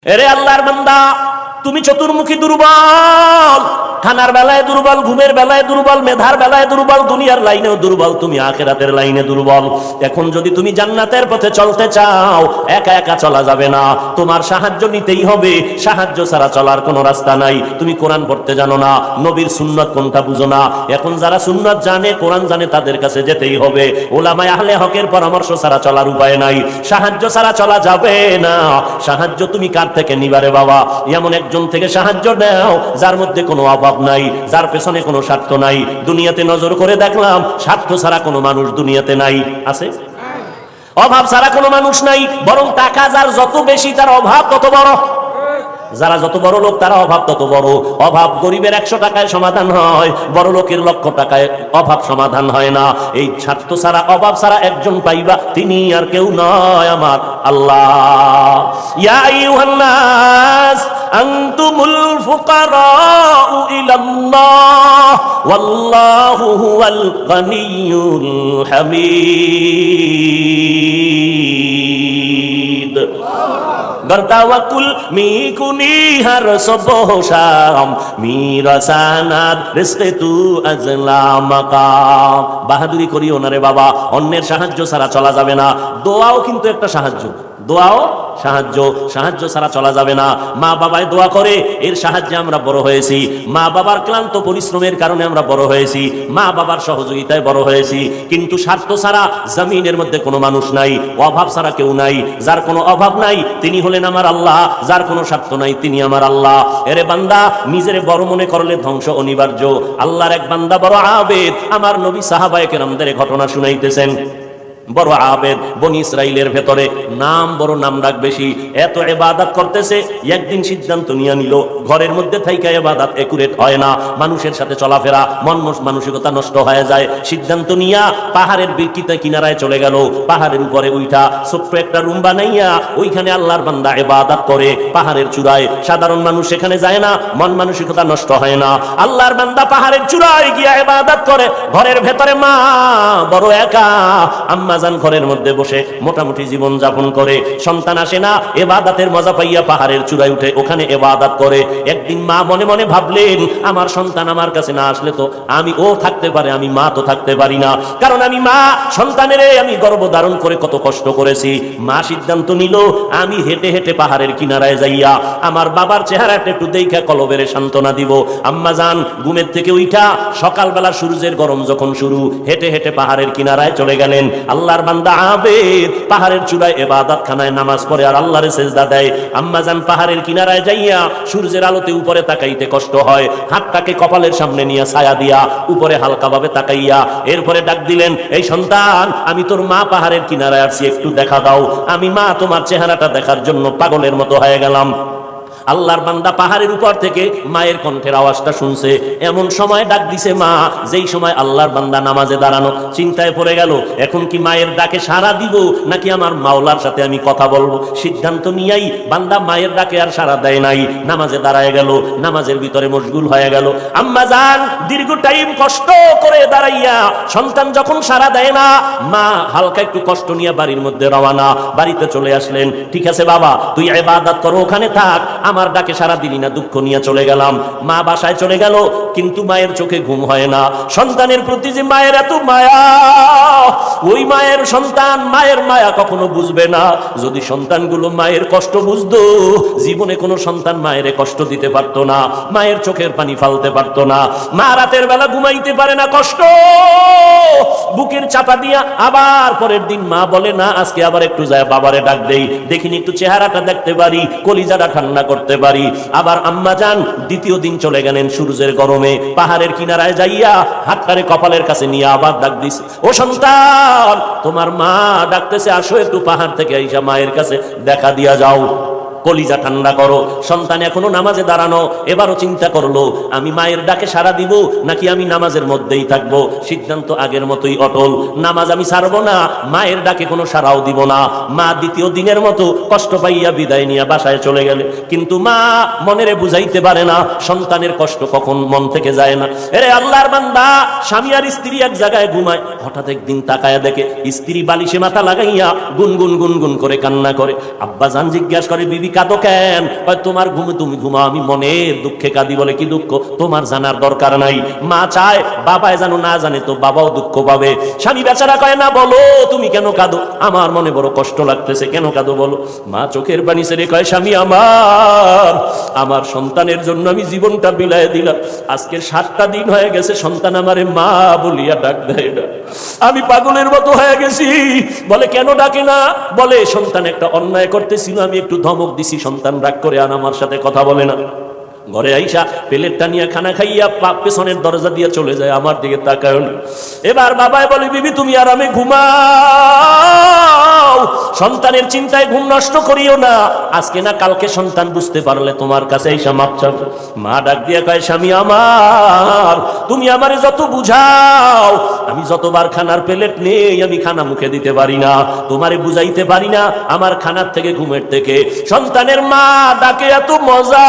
এরে আল্লাহর বান্দা, তুমি চতুর্মুখী দুর্বল, খানার বেলায় দুর্বল, ঘুমের বেলায় দুর্বল, মেধার বেলায় দুর্বল, দুনিয়ার লাইনেও দুর্বল, তুমি আখিরাতের লাইনে দুর্বল। এখন যদি তুমি জান্নাতের পথে চলতে চাও, একা একা চলা যাবে না, তোমার সাহায্য নিতেই হবে। সাহায্য ছাড়া চলার কোনো রাস্তা নাই। তুমি কোরআন পড়তে জানো না, নবীর সুন্নাত কোনটা বুঝো না, এখন যারা সুন্নাত জানে, কোরআন জানে, তাদের কাছে যেতেই হবে। উলামায়ে আহলে হকের পরামর্শ ছাড়া চলার উপায় নাই, সাহায্য ছাড়া চলা যাবে না। সাহায্য তুমি কার থেকে নিবারে বাবা? এমন একজন থেকে সাহায্য নাও যার মধ্যে কোনো অভাব নাই, যার পেছনে কোনো স্বার্থ নাই। দুনিয়াতে নজর করে দেখলাম, স্বার্থ ছাড়া কোনো মানুষ দুনিয়াতে নাই। আছে? অভাব ছাড়া কোনো মানুষ নাই, বরং টাকা যার যত বেশি তার অভাব তত বড়। যারা যত বড় লোক তারা অভাব তত বড়। অভাব গরিবের 100 টাকায় সমাধান হয়, বড় লোকের 1,00,000 টাকায় অভাব সমাধান হয় না। এই স্বার্থ ছাড়া, অভাব ছাড়া একজন পাইবা, তিনি আর কেউ নয়, আমার আল্লাহ। ইয়া আইয়ুহান নাস আনতুমুল ফুকারাউ ইলাল্লাহ ওয়াল্লাহু হুয়াল গানিয়্যুল হামিদ। গর্তাওয়াকুল মিকুনি হার সবহশাম মিরাসানাত রিজকে তু আজলামাকাম। বাহাদুরি করিও না রে বাবা, অন্যের সাহায্য ছাড়া চলা যাবে না। দোয়াও কিন্তু একটা সাহায্য, দোয়াও সাহায্য, সাহায্য ছাড়া চলা যাবে না। মা বাবায় দোয়া করে, এর সাহায্যে আমরা বড় হয়েছি। মা বাবার ক্লান্ত পরিশ্রমের কারণে আমরা বড় হয়েছি, মা বাবার সহযোগিতায় বড় হয়েছি। কিন্তু স্বার্থ ছাড়া জমিনের মধ্যে কোনো মানুষ নাই, অভাব ছাড়া কেউ নাই। যার কোনো অভাব নাই তিনি হলেন আমার আল্লাহ, যার কোনো স্বার্থ নাই তিনি আমার আল্লাহ। এরে বান্দা, নিজের বড় মনে করলে ধ্বংস অনিবার্য। আল্লাহর এক বান্দা বড় আবেদ, আমার নবী সাহাবায়ে কেরামদের ঘটনা শুনাইতেছেন। বড় আবেদ, বনি ইসরাইলের ভেতরে নাম বড়, নাম ডাক বেশি, এত ইবাদত করতেছে। একদিন সিদ্ধান্ত নিয়ে নিল, ঘরের মধ্যে থাইকা ইবাদত একুরেট হয় না, মানুষের সাথে চলাফেরা, মানসিকতা নষ্ট হয়ে যায়। সিদ্ধান্ত নিয়া পাহাড়ের বিকিতে কিনারায় চলে গেল। পাহাড়ের উপরে উঠা ছোট্ট একটা রুম বানাইয়া ওইখানে আল্লাহর বান্দা ইবাদত করে। পাহাড়ের চূড়ায়, সাধারণ মানুষ সেখানে যায় না, মানসিকতা নষ্ট হয় না। আল্লাহর বান্দা পাহাড়ের চূড়ায় গিয়া ইবাদত করে। ঘরের ভেতরে মা বড় একা, আম্মা ঘরের মধ্যে বসে মোটামুটি জীবন যাপন করে। সন্তান আসে না, ইবাদতের মজা পাইয়া পাহাড়ের চূড়ায় উঠে ওখানে ইবাদত করে। একদিন মা মনে মনে ভাবলেন, আমার সন্তান আমার কাছে না আসলে তো আমি ও থাকতে পারে, আমি মা তো থাকতে পারি না, কারণ আমি মা। সন্তানের আমি গর্ভ ধারণ করে কত কষ্ট করেছি। মা সিদ্ধান্ত নিল, আমি হেঁটে হেঁটে পাহাড়ের কিনারায় যাইয়া আমার বাবার চেহারাটা একটু দেখা কলবের সান্ত্বনা দিব। আম্মা জান ঘুমের থেকে উঠা সকালবেলা সূর্যের গরম যখন শুরু, হেঁটে হেঁটে পাহাড়ের কিনারায় চলে গেলেন। আল্লাহর বান্দা আবেদ পাহাড়ের চূড়ায় ইবাদত খানায় নামাজ পড়ে আর আল্লাহরে সিজদা দেয়। আম্মা জান পাহাড়ের কিনারায় যাইয়া সূর্যের আলোতে উপরে তাকাইতে কষ্ট হয়, হাতটাকে কপালের সামনে নিয়ে ছায়া দিয়া উপরে হালকাভাবে তাকাইয়া এরপরে ডাক দিলেন, এই সন্তান, আমি তোর মা পাহাড়ের কিনারায় আসছি, একটু দেখা দাও। আমি মা তোমার চেহারাটা দেখার জন্য পাগলের মতো হয়ে গেলাম। আল্লাহর বান্দা পাহাড়ের উপর থেকে মায়ের কণ্ঠের আওয়াজটা শুনছে। এমন সময় ডাক দিছে মা, যেই সময় আল্লাহর বান্দা নামাজে দাঁড়ানো। চিন্তায় পড়ে গেল, এখন কি মায়ের ডাকে সাড়া দিব নাকি আমার মাওলার সাথে আমি কথা বলবো? সিদ্ধান্ত নিয়েই বান্দা মায়ের ডাকে আর সাড়া দেয় নাই, নামাজে দাঁড়ায় গেল, নামাজের ভিতরে মশগুল হয়ে গেল। আম্মা জান দীর্ঘ টাইম কষ্ট করে দাঁড়াইয়া সন্তান যখন সাড়া দেয় না, মা হালকা একটু কষ্ট নিয়ে বাড়ির মধ্যে রওনা। বাড়িতে চলে আসলেন, ঠিক আছে বাবা, তুই ইবাদত করো, ওখানে থাক, আমার ডাকে সারা দিলি না, দুঃখ নিয়ে চলে গেলাম। মা বাসায় চলে গেল, কিন্তু মায়ের চোখে ঘুম হয় না। সন্তানের প্রতি যে মায়ের এত মায়া, ওই মায়ের সন্তান মায়ের মায়া কখনো বুঝবে না। যদি সন্তানগুলো মায়ের কষ্ট বুঝতো, জীবনে কোনো সন্তান মায়ের কষ্ট দিতে পারতো না, মায়ের চোখের পানি ফালতে পারতো না। মা রাতের বেলা ঘুমাইতে পারে না, কষ্ট বুকের চাপা দিয়া। আবার পরের দিন মা বলে, না আজকে আবার একটু যায় বাবারে ডাক দেই, দেখিনি একটু চেহারাটা দেখতে পারি, কলিজাটা ঠান্ডা করতে পারি। আবার আম্মা জান দ্বিতীয় দিন চলে গেলেন সূর্যের গরমে, পাহাড়ের কিনারায় যাইয়া হাতটারে কপালের কাছে নিয়ে আবার ডাক দিছে, ও সন্তান, তোমার মা ডাকতেছে, আসো একটু পাহাড় থেকে আইসা মায়ের কাছে দেখা দিয়া যাও, কলিজা ঠান্ডা করো। সন্তান এখনো নামাজে দাঁড়ানো, এবারও চিন্তা করলো, আমি মায়ের ডাকে সাড়া দিব নাকি আমি নামাজের মধ্যেই থাকবো। সিদ্ধান্ত আগের মতোই অটল, নামাজ আমি ছাড়বো না, মায়ের ডাকে কোনো সাড়াও দিব না। মা দ্বিতীয় দিনের মতো কষ্ট পাইয়া বিদায় নিয়ে বাসায় চলে গেলে, কিন্তু মা মনেরে বুঝাইতে পারে না, সন্তানের কষ্ট কখন মন থেকে যায় না। এরে আল্লাহর বান্দা, স্বামী আর স্ত্রী এক জায়গায় ঘুমায়, হঠাৎ একদিন তাকায়া দেখে স্ত্রী বালিশে মাথা লাগাইয়া গুনগুন গুনগুন করে কান্না করে। আব্বা জান জিজ্ঞাসা করে, বিবি কাঁদো কেন? তোমার ঘুমে তুমি ঘুমাও, আমি মনের দুঃখে কাঁদি। বলে কি দুঃখ? তোমার জানার দরকার নাই। মা চায় বাবায় জানো, না জানে তো বাবাও দুঃখ পাবে। স্বামী বেচারা কয় না, বলো তুমি কেন কাঁদো? আমার মনে বড় কষ্ট লাগতেছে। কেন কাঁদো বলো? মা চোখের পানি ছেড়ে কয়, স্বামী আমার সন্তানের জন্য আমি জীবনটা বিলায় দিলাম। আজকে 7টা দিন হয়ে গেছে সন্তান আমারে মা বলিয়া ডাক দেয় না। আমি পাগলের মতো হয়ে গেছি। বলে কেন ডাকে না? বলে সন্তান একটা অন্যায় করতেছিল, আমি একটু ধমক দিছি, সন্তান রাগ করে আর আমার সাথে কথা বলে না। ঘরে আইসা প্লেটটা নিয়ে খানা খাইয়া পেছনের দরজা দিয়ে চলে যায়, আমার দিকে তাকায় না। এবার বাবাই বলে, বিবি তুমি আরামে ঘুমাও, সন্তানের চিন্তায় ঘুম নষ্ট করিও না। আজকে না কালকে সন্তান বুঝতে পারলে তোমার কাছে আইসা মাপ চাবে। মা ডাক দিয়ে কয়, স্বামী আমার, তুমি আমারে যত বুঝাও, আমি যতবার খানার প্লেট নেই আমি খানা মুখে দিতে পারি না। তোমারে বুঝাইতে পারি না আমার খানার থেকে ঘুমের থেকে সন্তানের মা ডাকে এত মজা।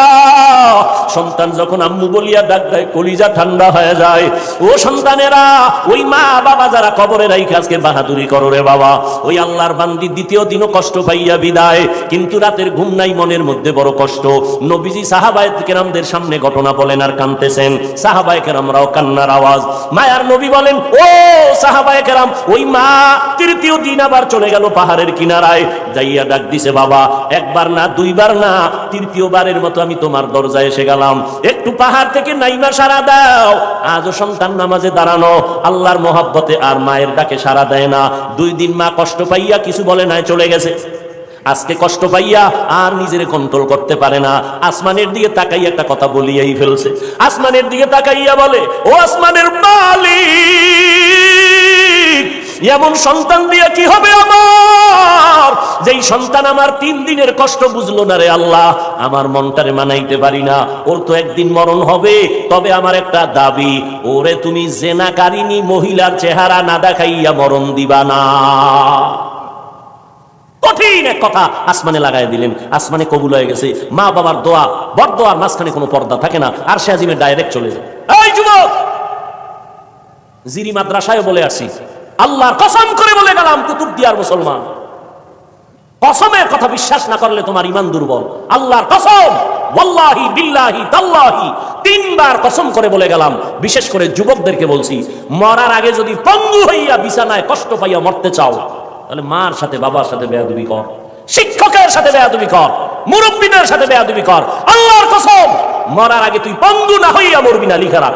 সন্তান যখন আম্মু বলিয়া ডাক দেয় কলিজা ঠান্ডা হয়ে যায়। ও সন্তানেরা, ওই মা বাবা যারা কবরে রাইখে আজকে বাহাদুরি করো রে বাবা, ওই আল্লাহর বান্দি দ্বিতীয় দিনও কষ্ট পাইয়া বিদায়, কিন্তু রাতের ঘুম নাই, মনের মধ্যে বড় কষ্ট। নবীজি সাহাবায়ে কেরামদের সামনে ঘটনা বলেন আর কাঁদতেছেন। সাহাবায়ে কেরামরাও কান্নার আওয়াজ। মায়ার নবী বলেন, ও সাহাবায়ে কেরাম, ওই মা তৃতীয় দিন আবার চলে গেল পাহাড়ের কিনারায়, যাইয়া ডাক দিছে, বাবা একবার না দুইবার না, তৃতীয়বারের মতো আমি তোমার দরজায় এসে গেলাম, একটু পাহাড় থেকে নাইমা সারা দাও। আজও সন্তান নামাজে দাঁড়ানো, আল্লাহর মহব্বতে আর মায়ের ডাকে সারা দেয় না। 2 দিন মা কষ্ট পাইয়া কিছু বলে নাই, চলে গেছে। আজকে কষ্ট পাইয়া আর নিজের কন্ট্রোল করতে পারে না। আসমানের দিকে তাকাইয়া একটা কথা বলিয়াই ফেলছে। আসমানের দিকে তাকাইয়া বলে, ও আসমানের মালিক, এমন সন্তান দিয়ে কি হবে আমার, যেই সন্তান আমার 3 দিনের কষ্ট বুঝলো না রে আল্লাহ। আমার মনটারে মানাইতে পারি না, ওর তো একদিন মরণ হবে। তবে আমার একটা দাবি, ওরে তুমি জেনাকারিনী মহিলার চেহারা না দেখাইয়া মরণ দিবা না। কঠিন এক কথা আসমানে লাগাই দিলেন। আসমানে কবুল হয়ে গেছে। মা বাবার দোয়া, বড়দোয়ার মাঝখানে কোনো পর্দা থাকে না। আর সে আজিমে ডাইরেক্ট চলে যায়। এই যুবক, জিরি মাদ্রাসায় বলে আসি, আল্লাহর কসম করে বলে গেলাম, কুতুবদিয়ার মুসলমান, কসমের কথা বিশ্বাস না করলে তোমার ঈমান দুর্বল। আল্লাহর কসম, ওয়াল্লাহি বিল্লাহি তাল্লাহি, 3 বার কসম করে বলে গেলাম। বিশেষ করে যুবকদেরকে বলছি, মরার আগে যদি পঙ্গু হইয়া বিছানায় কষ্ট পাইয়া মরতে চাও, তাহলে মার সাথে বাবার সাথে বেয়াদবি কর, শিক্ষকের সাথে বেয়াদবি কর, মুরব্বীদের সাথে বেয়াদবি কর। আল্লাহর কসম, মরার আগে তুই পঙ্গু না হইয়া মরবি না, লিখে রাখ।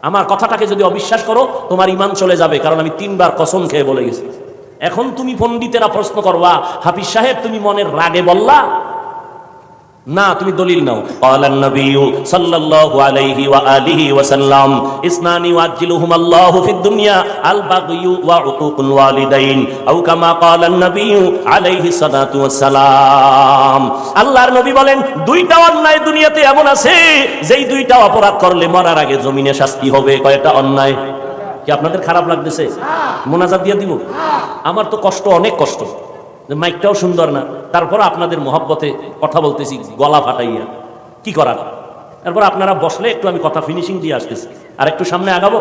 আমার কথাটাকে যদি অবিশ্বাস করো, তোমার ঈমান চলে যাবে, কারণ আমি 3 বার কসম খেয়ে বলে গেছি। এখন তুমি পণ্ডিতেরা প্রশ্ন করবা, হাফিজ সাহেব তুমি মনের রাগে বললা না, তুমি দলিল নাও। ক্বালান নবিয়্যু সাল্লাল্লাহু আলাইহি ওয়া আলিহি ওয়া সাল্লাম, ইসনানি ওয়াজিলুহুমাল্লাহু ফিদ দুনিয়া আল বাগয়ু ওয়া উকুকুল ওয়ালিদাইন, আও কামা ক্বালান নবিয়্যু আলাইহি সাল্লাতু ওয়াস সালাম। আল্লাহর নবী বলেন, 2টা অন্যায় দুনিয়াতে এমন আছে, যেই 2টা অপরাধ করলে মরার আগে জমিনে শাস্তি হবে। কয়টা অন্যায়? কি আপনাদের খারাপ লাগতেছে? মোনাজাত দিয়ে দিব? আমার তো কষ্ট, অনেক কষ্ট, মাইকটাও সুন্দর না, তারপর আপনাদের মহব্বতে কথা বলতেছি গলা ফাটাইয়া, কি করার। তারপর আপনারা বসলে একটু আমি কথা ফিনিশিং দিয়ে আসতেছি, আর একটু সামনে আগাবো।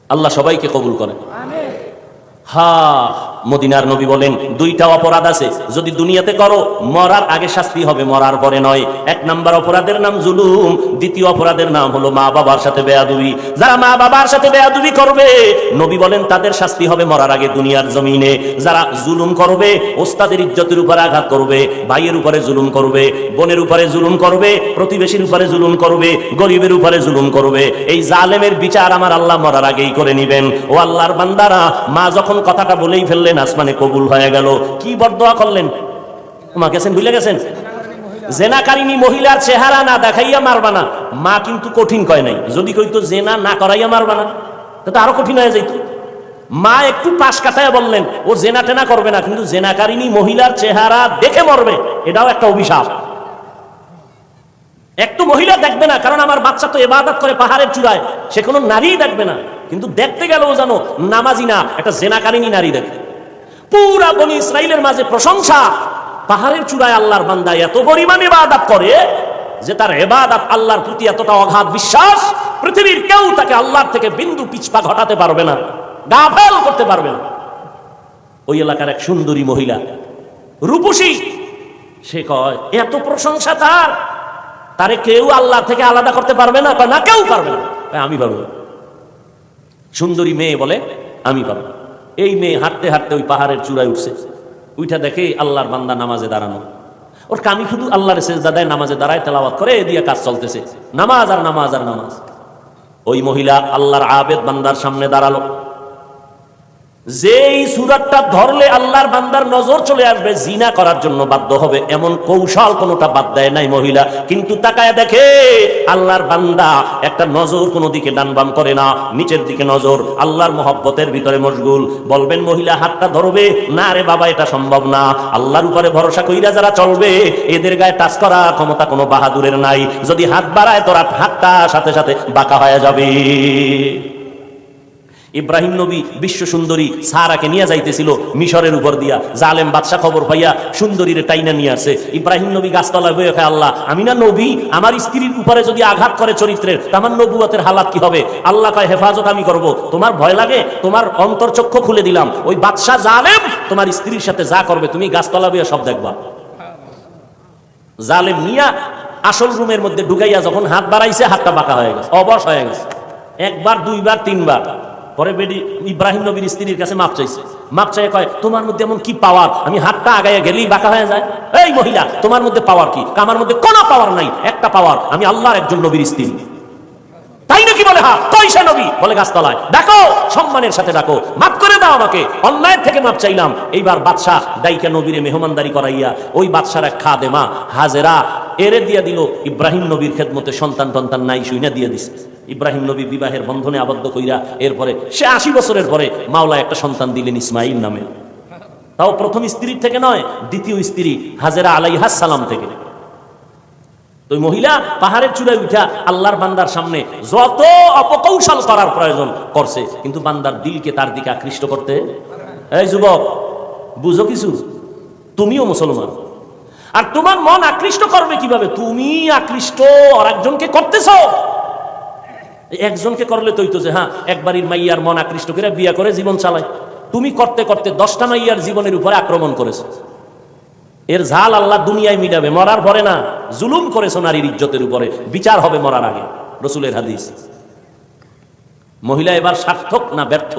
আল্লাহ সবাইকে কবুল করেন। মদিনার নবী বলেন, 2টা অপরাধ আছে, যদি দুনিয়াতে করো মরার আগে শাস্তি হবে, মরার পরে নয়। 1 নাম্বার অপরাধের নাম জুলুম, 2য় অপরাধের নাম হলো মা বাবার সাথে বেয়াদবি। যারা মা বাবার সাথে বেয়াদবি করবে, নবী বলেন তাদের শাস্তি হবে মরার আগে দুনিয়ার জমিনে। যারা জুলুম করবে, ওস্তাদের ইজ্জতের উপর আঘাত করবে, ভাইয়ের উপরে জুলুম করবে, বোনের উপরে জুলুম করবে, প্রতিবেশীর উপরে জুলুম করবে, গরিবের উপরে জুলুম করবে, এই জালেমের বিচার আমার আল্লাহ মরার আগেই করে নিবেন। ও আল্লাহর বান্দারা, মা যখন কথাটা বলেই ফেললেন, আসমানে কবুল হয়ে গেল। কি বরদোয়া করলেন? মা গেছেন, ভুলে গেছেন? জেনাকারিনী মহিলার চেহারা না দেখাইয়া মারবা না। মা কিন্তু কঠিন কয় নাই, যদি কইতো জেনা না করাইয়া মারবা না, তো আরো কঠিন হয়ে যাইত। মা একটু পাশ কাটায় বললেন, ও জেনা টেনা করবে না, কিন্তু জেনাকারিনী মহিলার চেহারা দেখে মরবে, এটাও একটা অভিশাপ। একটু মহিলা দেখবে না, কারণ আমার বাচ্চা তো ইবাদত করে পাহাড়ের চূড়ায়, সে কোনো নারীই দেখবে না, কিন্তু দেখতে গেলেও জানো নামাজি না, একটা জেনাকারিনী নারী দেখবে। পুরা বনি ইসরাইলের মাঝে প্রশংসা, পাহাড়ের চূড়ায় আল্লাহর বান্দা এত পরিমাণ ইবাদত করে যে তার ইবাদত আল্লাহর প্রতি এতটা অগাধ বিশ্বাস, পৃথিবীর কেউ তাকে আল্লাহর থেকে বিন্দু পিছপা ঘটাতে পারবে না, গাফেল করতে পারবে না। ওই এলাকার এক সুন্দরী মহিলা, রূপসী, সে কয় এত প্রশংসা তারে কেউ আল্লাহ থেকে আলাদা করতে পারবে না? না, কেউ পারবে না। আমি পারবো। সুন্দরী মেয়ে বলে আমি পারবো। এই মেয়ে হাঁটতে হাঁটতে ওই পাহাড়ের চূড়ায় উঠছে, উইটা দেখে আল্লাহর বান্দা নামাজে দাঁড়ানো। ওর কামি শুধু আল্লাহর সেজদা দেয়, নামাজে দাঁড়ায়, তেলাওয়াত করে, এ দিয়ে কাজ চলতেছে, নামাজ আর নামাজ আর নামাজ। ওই মহিলা আল্লাহর আবেদ বান্দার সামনে দাঁড়ালো। যেই সূরাটা ধরলে আল্লাহর বান্দার নজর চলে আসবে, জিনা করার জন্য বাধ্য হবে, এমন কৌশল কোনোটা বাদ দেয় নাই মহিলা। কিন্তু তাকায় দেখে আল্লাহর বান্দা একটা নজর কোনো দিকে ডান বাম করে না, নিচের দিকে নজর, আল্লাহর মহব্বতের ভিতরে মশগুল। বলবেন মহিলা হাতটা ধরবে? না রে বাবা, এটা সম্ভব না। আল্লাহর উপরে ভরসা কইরা যারা চলবে, এদের গায়ে টাচ করা ক্ষমতা কোনো বাহাদুরের নাই। যদি হাত বাড়ায় তোরা হাতটা সাথে সাথে বাঁকা হয়ে যাবে। ইব্রাহিম নবী বিশ্ব সুন্দরী সারাকে নিয়ে যাইতেছিল মিশরের উপর দিয়া। জালেম বাদশা খবর পাইয়া সুন্দরীরে টাইনা নিয়ে আসে। ইব্রাহিম নবী গাছতলায় বয়ে খায়, আল্লাহ আমি না নবী, আমার স্ত্রীর উপরে যদি আঘাত করে চরিত্রের, আমার নবুয়তের হালাত কি হবে? আল্লাহ কয় হেফাজত আমি করব। তোমার ভয় লাগে? তোমার অন্তর্চক্ষু খুলে দিলাম। ওই বাদশা জালেম তোমার স্ত্রীর সাথে যা করবে তুমি গাছতলা বইয়া সব দেখবা। জালেম নিয়া আসল রুমের মধ্যে ঢুকাইয়া যখন হাত বাড়াইছে, হাতটা বাঁকা হয়ে গেছে, অবশ হয়ে গেছে। একবার, দুইবার, তিনবার। পরে বেডি ইব্রাহিম নবীর স্ত্রীর কাছে মাপ চাইছে। মাপ চাই কয় তোমার মধ্যে এমন কি পাওয়ার, আমি হাতটা আগাইয়া গেলেই বাঁকা হয়ে যায়? এই মহিলা, তোমার মধ্যে পাওয়ার কি? আমার মধ্যে কোনো পাওয়ার নাই, একটা পাওয়ার, আমি আল্লাহর একজন নবীর স্ত্রী। তাই নাকি? বলে হ্যাঁ। কইসা নবী? বলে গাছতলায়। ডাকো, সম্মানের সাথে ডাকো, মাফ করে দাও আমাকে, অন্যায় থেকে মাপ চাইলাম। এইবার বাদশাহ দাইকা নবীরে মেহমানদারি করাইয়া ওই বাদশার এক খাদেমা হাজেরা এরে দিয়া দিল ইব্রাহিম নবীর খেদমতে। সন্তান টন্তান নাই, শুইনা দিয়ে দিছে। ইব্রাহিম নবী বিবাহের বন্ধনে আবদ্ধ কইরা এরপরে সে 80 বছরের পরে মাওলা একটা সন্তান দিলেন ইসমাইল নামে। তাও প্রথম স্ত্রীর থেকে নয়, দ্বিতীয় স্ত্রী হাজেরা আলাইহাস সালাম থেকে। তো মহিলা পাহাড়ের চূড়ায় উঠা আল্লাহর বান্দার সামনে যত অপকৌশল করার প্রয়োজন করছে, কিন্তু বান্দার দিলকে তার দিকে আকৃষ্ট করতে। এই যুবক, বুঝো কিছু, তুমিও মুসলমান, আর তোমার মন আকৃষ্ট করবে কিভাবে? তুমি আকৃষ্ট আর একজনকে করতেছো। একজনকে করলে তো যে হ্যাঁ একবারই মাইয়ার মন আকৃষ্ট করে বিয়া করে জীবন চালায়। তুমি করতে করতে 10টা মাইয়ার জীবনের উপরে আক্রমণ করেছো। এর ঝাল আল্লাহ দুনিয়ায় মিটাবে, মরার পরে না। জুলুম করেছো নারীর ইজ্জতের উপরে, বিচার হবে মরার আগে, রাসূলের হাদিস। মহিলা এবার সার্থক না ব্যর্থ?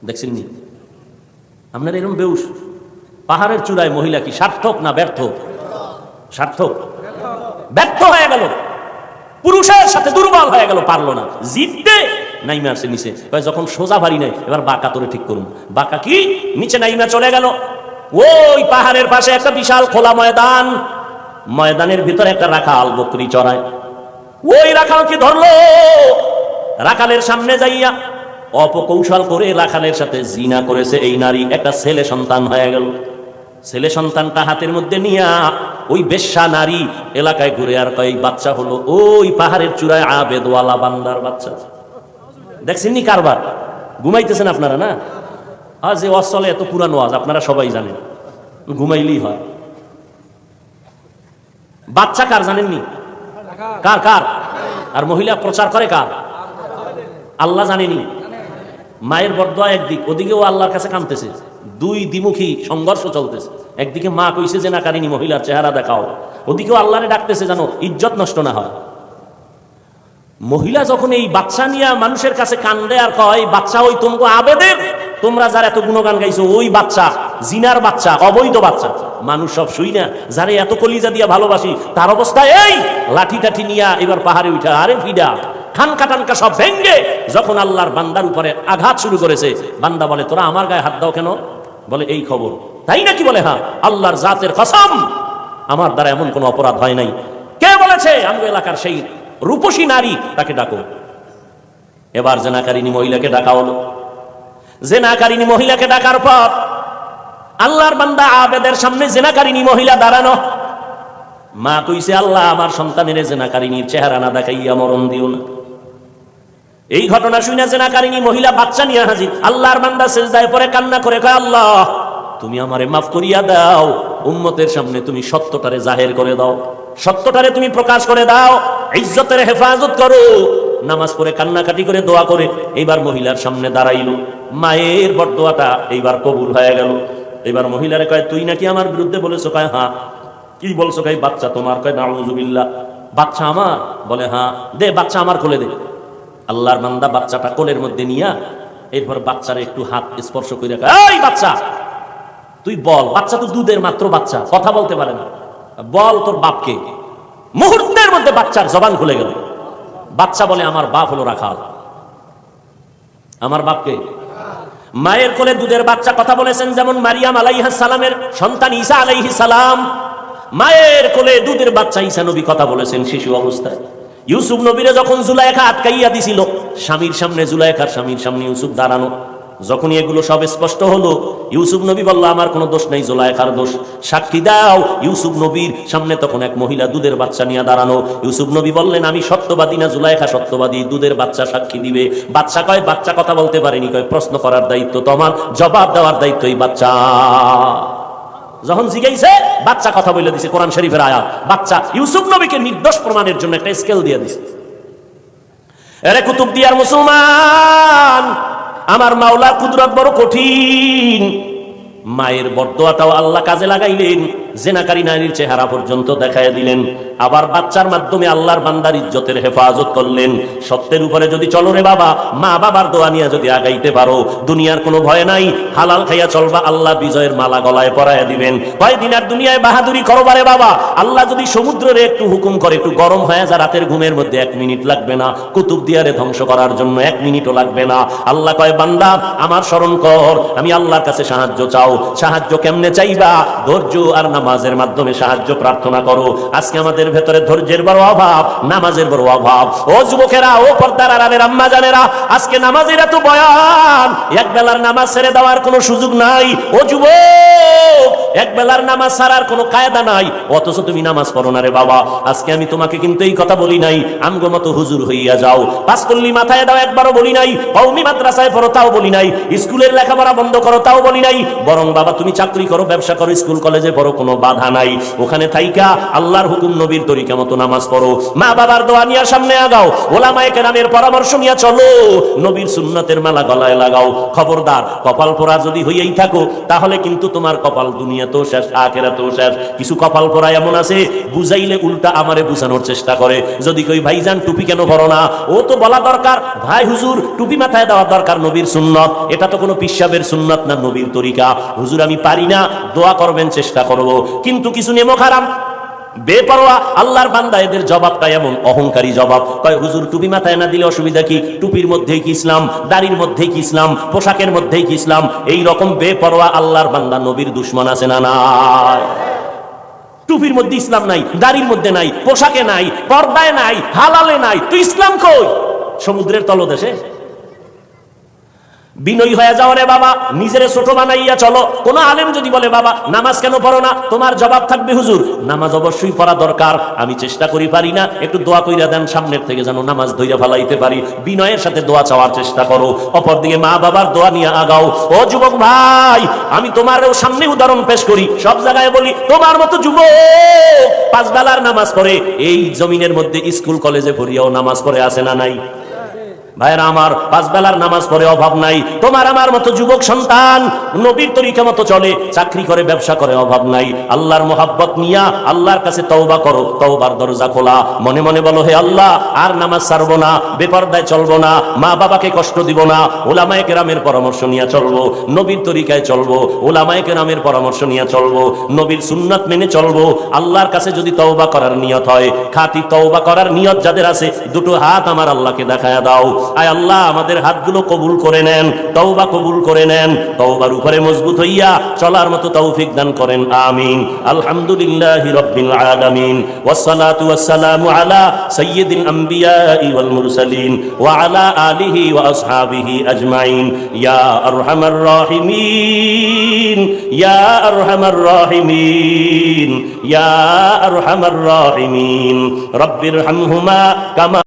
দেখছেন নি আপনারা এরকম বেউস? পাহাড়ের চূড়ায় মহিলা কি সার্থক না ব্যর্থ? সার্থক। ব্যর্থ হয়ে গেল, পুরুষের সাথে দুর্বল হয়ে গেল, পারলো না জিততে। নাইমা আসে নিচে, যখন সোজা ভারী নাই, এবার বাঁকা তোরে ঠিক করুন। বাঁকা কি? নিচে নাইমা চলে গেল। ওই পাহাড়ের পাশে একটা বিশাল খোলা ময়দান, ময়দানের ভিতরে একটা রাখাল বকরি চড়ায়। ওই রাখালকে ধরলো, রাখালের সামনে যাইয়া অপকৌশল করে রাখালের সাথে জিনা করেছে এই নারী। একটা ছেলে সন্তান হয়ে গেল। ছেলে সন্তানটা হাতের মধ্যে নিয়া ওই বেশ্যা নারী এলাকায় ঘুরে আর কয় বাচ্চা হলো ওই পাহাড়ের চূড়ায় আবেদওয়ালা বান্দার বাচ্চা। দেখছেন নি কারবার? ঘুমাইতেছেন আপনারা না? আজ যে ওয়াজ চলে এত পুরানো ওয়াজ, আপনারা সবাই জানেন, ঘুমাইলেই হয়। বাচ্চা কার জানেননি? কার কার? আর মহিলা প্রচার করে কার? আল্লাহ জানেনি। মায়ের বরদোয়া একদিক, ওদিকেও আল্লাহর কাছে কাঁদতেছে। দুই দ্বিমুখী সংঘর্ষ চলতেছে। একদিকে মা কইছে যে না কারিনী মহিলার চেহারা দেখাও, ওদিকেও আল্লাহরে ডাকতেছে যেন ইজ্জত নষ্ট না হয়। মহিলা যখন এই বাচ্চা নিয়ে মানুষের কাছে কান্দে আর কয় বাচ্চা ওই তোমাকে আবেদের, তোমরা যারা এত গুণগান গাইছো ওই বাচ্চা, জিনার বাচ্চা, অবৈধ বাচ্চা। মানুষ সব শুই না, যারা এত কলিজা দিয়া ভালোবাসি তার অবস্থা এই। লাঠি টাঠি নিয়া এবার পাহাড়ে উঠা, আরে ফিডা খানকা টানকা সব ভেঙ্গে যখন আল্লাহর বান্দার উপরে আঘাত শুরু করেছে, বান্দা বলে তোরা আমার গায়ে হাত দাও কেন? বলে এই খবর। তাই নাকি? বলে হ্যাঁ, আল্লাহর জাতের কসম, আমার দ্বারা এমন কোন অপরাধ হয় নাই। কে বলেছে? আমগো এলাকার সেই রূপসী নারী, তাকে ডাকো। এবার জেনাকারিনী মহিলাকে ডাকা হলো। জেনাকারিনী মহিলাকে ডাকার পর আল্লাহর বান্দা আবেদের সামনে জেনাকারিনী মহিলা দাঁড়ানো। মা কইছে আল্লাহ আমার সন্তানের জেনাকারিনীর চেহারা না দেখাইয়া মরণ দিও না। এই ঘটনা শুনে জেনাকারিনী মহিলা বাচ্চা নিয়ে হাজির। আল্লাহর বান্দা সিজদায় পড়ে কান্না করে কয় আল্লাহ তুমি আমারে মাফ করিয়া দাও, উম্মতের সামনে তুমি সত্যটারে জাহের করে দাও, সত্যটারে তুমি প্রকাশ করে দাও, ইজ্জতের হেফাজত করো। নামাজ পড়ে কান্নাকাটি করে দোয়া করে এইবার মহিলার সামনে দাঁড়াইল। মায়ের বরদোয়াটা এইবার কবুল হয়ে গেল। এবার মহিলারে কয় তুই নাকি আমার বিরুদ্ধে বলেছো? কয় হ্যাঁ। কি বলছো? কয় বাচ্চা তোমার। কয় নাউযুবিল্লাহ। বাচ্চা আমার? বলে হ্যাঁ। দে বাচ্চা আমার কোলে দে। আল্লাহর বান্দা বাচ্চাটা কোলের মধ্যে নিয়া এরপর বাচ্চার একটু হাত স্পর্শ করে কয় এই বাচ্চা তুই বল। বাচ্চা তো দুধের মাত্র বাচ্চা, কথা বলতে পারে না। বল তোর বাপকে। মুহূর্তের মধ্যে বাচ্চার জবান খুলে গেল। বাচ্চা বলে আমার বাপ হলো রাখাল। আমার বাপকে? মায়ের কোলে দুধের বাচ্চা কথা বলেছেন যেমন মারিয়াম আলাইহিস সালামের সন্তান ঈসা আলাইহিস সালাম। মায়ের কোলে দুধের বাচ্চা ঈসা নবী কথা বলেছেন শিশু অবস্থায়। ইউসুফ নবীরে যখন জুলাইখা আটকাইয়া দিছিল, স্বামীর সামনে জুলাইখার স্বামীর সামনে ইউসুফ দাঁড়ানো, যখনই এগুলো সব স্পষ্ট হলো ইউসুফ নবী বলল আমার কোনো দোষ নেই, জুলাইখার দোষ, সাক্ষী দাও। ইউসুফ নবীর সামনে তখন এক মহিলা দুধের বাচ্চা নিয়ে দাঁড়ানো। ইউসুফ নবী বললেন আমি সত্যবাদী না জুলাইখা সত্যবাদী? দুধের বাচ্চা সাক্ষী দিবে। বাচ্চা কয় বাচ্চা কথা বলতে পারেনি। কয় প্রশ্ন করার দায়িত্ব তোমার, জবাব দেওয়ার দায়িত্ব এই বাচ্চা। যখন জিজ্ঞাসা বাচ্চা কথা বলে দিছে, কোরআন শরীফের আয়াত। বাচ্চা ইউসুফ নবীকে নির্দোষ প্রমাণের জন্য একটা স্কেল দিয়ে দিছে। এরে কুতুব দিয়ার মুসলমান, আমার মাওলার কুদরত বড় কঠিন। মায়ের বরদোয়াটাও আল্লাহ কাজে লাগাইলেন, জেনাকারী নারীর চেহারা পর্যন্ত দেখায় দিলেন। আবার বাচ্চার মাধ্যমে আল্লাহর বান্দার ইজ্জতের হেফাজত করলেন। সত্যের উপরে যদি চলো রে বাবা, মা বাবার দোয়া নিয়ে যদি আগাইতে পারো, দুনিয়ার কোনো ভয় নাই, হালাল খাইয়া চলবা, আল্লাহ বিজয়ের মালা গলায় পরাইয়া দিবেন। কয়দিন আর দুনিয়ায় বাহাদুরি করবারে বাবা, আল্লাহ যদি সমুদ্রের একটু হুকুম করে একটু গরম হয়ে যা, রাতের ঘুমের মধ্যে 1 মিনিট লাগবে না, কুতুব দিয়ারে ধ্বংস করার জন্য 1 মিনিটও লাগবে না। আল্লাহ কয় বান্দা আমার স্মরণ কর, আমি আল্লাহর কাছে সাহায্য চাও। সাহায্য কেমনে চাইবা? ধৈর্য আর নামাজের মাধ্যমে সাহায্য প্রার্থনা করো। আজকে আমাদের ভেতরে ধৈর্যের বড় অভাব, নামাজের বড় অভাব। ও যুবকেরা, ও পর্দার আড়ালের আম্মা জানেরা, আজকে নামাজের এত বয়ান, এক বেলার নামাজ ছেড়ে দেওয়ার কোনো সুযোগ নাই। ও যুবক, এক বেলার নামাজ ছাড়ার কোনো কায়দা নাই, অথচ তুমি নামাজ পড়ো না রে বাবা। আজকে আমি তোমাকে কিন্তু এই কথা বলি নাই আমগো মতো হুজুর হইয়া যাও, পাঁচকল্লি মাথায় দাও একবারও বলি নাই, কওমি মাদ্রাসায় পড়ো তাও বলি নাই, স্কুলের লেখাপড়া বন্ধ করো তাও বলি নাই। বরং বাবা তুমি চাকরি করো, ব্যবসা করো, স্কুল কলেজে পড়ো, কোনো বাধা নাই। ওখানে থাইকা আল্লাহর হুকুম নবীর তরিকা মতো নামাজ পড়ো, মা বাবার দোয়া নিয়ে সামনে আগাও, ওলামায়ে কেরামের পরামর্শ নিয়ে চলো, নবীর সুন্নতের মালা গলায় লাগাও। খবরদার, কপাল পোড়া যদি হইয়াই থাকো তাহলে কিন্তু তোমার কপাল দুনিয়াতেও শেষ, আখিরাতেও শেষ। কিছু কপাল পোড়া এমন আছে বুঝাইলে উল্টা আমারে বুঝানোর চেষ্টা করে। যদি কই ভাইজান টুপি কেন পরো না, ও তো বলা দরকার ভাই হুজুর টুপি মাথায় দেওয়া দরকার, নবীর সুন্নত, এটা তো কোনো পিসাবের সুন্নত না, নবীর তরিকা। হুজুর আমি পারি না, দোয়া করবেন, চেষ্টা করব। কিন্তু কিছু নেমো খারাপ বেপরোয়া আল্লাহর বান্দা, এদের জবাবটা এমন অহংকারী জবাব। কয় হুজুর টুপি মাথায় না দিলে অসুবিধা কি? টুপির মধ্যেই কি ইসলাম? দাড়ির মধ্যেই কি ইসলাম? পোশাকের মধ্যেই কি ইসলাম? এই রকম বেপরোয়া আল্লাহর বান্দা নবীর দুশমন আছে না নাই? টুপির মধ্যে ইসলাম নাই, দাড়ির মধ্যে নাই, পোশাকে নাই, পর্দায় নাই, হালালে নাই, তুই ইসলাম কই? সমুদ্রের তলদেশে। বিনয়ী হয়ে যাও রে বাবা, নিজের ছোট বানাইয়া চলো। কোন আলেম যদি বলে বাবা নামাজ কেন পড়ো না, তোমার জবাব থাকবে হুজুর নামাজ অবশ্যই পড়া দরকার, আমি চেষ্টা করি পারি না, একটু দোয়া কইরা দেন সামনের থেকে যেন নামাজ ধইরা ফেলাইতে পারি। বিনয়ের সাথে দোয়া চাওয়ার চেষ্টা করো, অপরদিকে মা বাবার দোয়া নিয়ে আগাও। ও যুবক ভাই, আমি তোমারও সামনে উদাহরণ পেশ করি, সব জায়গায় বলি তোমার মতো যুবক 5 বেলার নামাজ পড়ে, এই জমিনের মধ্যে স্কুল কলেজে পড়িয়াও নামাজ পড়ে আছে না নাই? ভাইরা আমার, 5 বেলার নামাজ পড়ে অভাব নাই। তোমার আমার মতো যুবক সন্তান নবীর তরিকা মতো চলে, চাকরি করে, ব্যবসা করে, অভাব নাই। আল্লাহর মোহাব্বত নিয়া আল্লাহর কাছে তওবা করো, তওবার দরজা খোলা। মনে মনে বলো হে আল্লাহ আর নামাজ ছাড়বো না, বেপরদায় চলবো না, মা বাবাকে কষ্ট দিব না, উলামায়ে কেরামের পরামর্শ নিয়ে চলবো, নবীর তরিকায় চলবো, উলামায়ে কেরামের পরামর্শ নিয়ে চলবো, নবীর সুন্নাত মেনে চলবো। আল্লাহর কাছে যদি তওবা করার নিয়ত হয়, খাঁটি তওবা করার নিয়ত যাদের আছে, দুটো হাত আমার আল্লাহকে দেখায়া দাও। আয় আল্লাহ আমাদের হাতগুলো কবুল করে নেন, তওবা কবুল করে নেন, তওবার উপরে মজবুত হইয়া চলার মতো তৌফিক দান করেন, আমিন। আলহামদুলিল্লাহি রাব্বিল আলামিন, ওয়াসসালাতু ওয়াসসালামু আলা সাইয়্যিদিল আমবিয়াই ওয়াল মুরসালিন ওয়া আলা আলিহি ওয়া আসহাবিহি আজমাইন। ইয়া আরহামার রাহিমিন, ইয়া আরহামার রাহিমিন, ইয়া আরহামার রাহিমিন, রব্বিরহামহুমা কামা